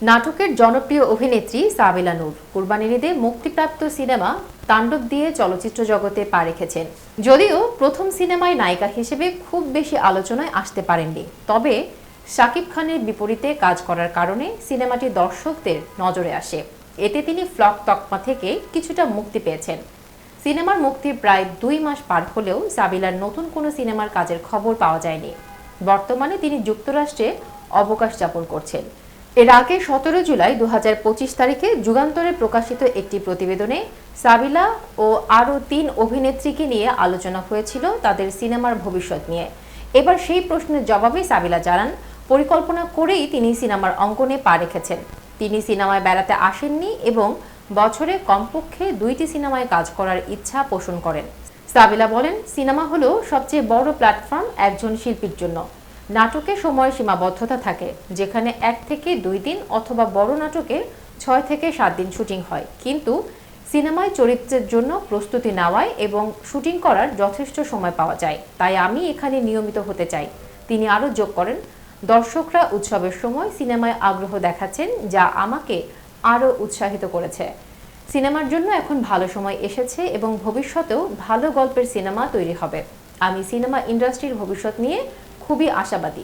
নাটকের জনপ্রিয় অভিনেত্রী সাবিলা নূর কুরবানির ঈদে মুক্তিপ্রাপ্ত সিনেমা তাণ্ডব দিয়ে চলচ্চিত্র জগতে পা রেখেছেন। যদিও প্রথম সিনেমায় নায়িকা হিসেবে খুব বেশি আলোচনায় আসতে পারেননি, তবে শাকিব খানের বিপরীতে কাজ করার কারণে সিনেমাটি দর্শকদের নজরে আসে। এতে তিনি ফ্লপ তকমা থেকে কিছুটা মুক্তি পেয়েছেন। সিনেমার মুক্তির প্রায় ২ মাস পার হলেও সাবিলার নতুন কোনো সিনেমার কাজের খবর পাওয়া যায়নি। বর্তমানে তিনি যুক্তরাষ্ট্রে অবকাশ যাপন করছেন। এর আগে ১৭ জুলাই ২০২৫ তারিখে যুগান্তরে প্রকাশিত একটি প্রতিবেদনে সাবিলা ও আরও ৩ অভিনেত্রীকে নিয়ে আলোচনা হয়েছিল তাদের সিনেমার ভবিষ্যৎ নিয়ে। এবার সেই প্রশ্নের জবাবে সাবিলা জানান, পরিকল্পনা করেই তিনি সিনেমার অঙ্গনে পা রেখেছেন। তিনি সিনেমায় বেড়াতে আসেননি এবং বছরে কমপক্ষে ২টি সিনেমায় কাজ করার ইচ্ছা পোষণ করেন। সাবিলা বলেন, সিনেমা হলো সবচেয়ে বড় প্ল্যাটফর্ম একজন শিল্পীর জন্য। নাটকে সময় সীমাবদ্ধতা থাকে, যেখানে ১ থেকে ২ দিন অথবা বড় নাটকে ৬ থেকে ৭ দিন শুটিং হয়, কিন্তু সিনেমায় চরিত্রের জন্য প্রস্তুতি নেওয়ায় এবং শুটিং করার যথেষ্ট সময় পাওয়া যায়। তাই আমি এখানে নিয়মিত হতে চাই। তিনি আরও যোগ করেন, দর্শকরা উৎসবের সময় সিনেমায় আগ্রহ দেখাচ্ছেন, যা আমাকে আরও উৎসাহিত করেছে। সিনেমার জন্য এখন ভালো সময় এসেছে এবং ভবিষ্যতেও ভালো গল্পের সিনেমা তৈরি হবে। আমি সিনেমা ইন্ডাস্ট্রির ভবিষ্যৎ নিয়ে খুবই আশাবাদী।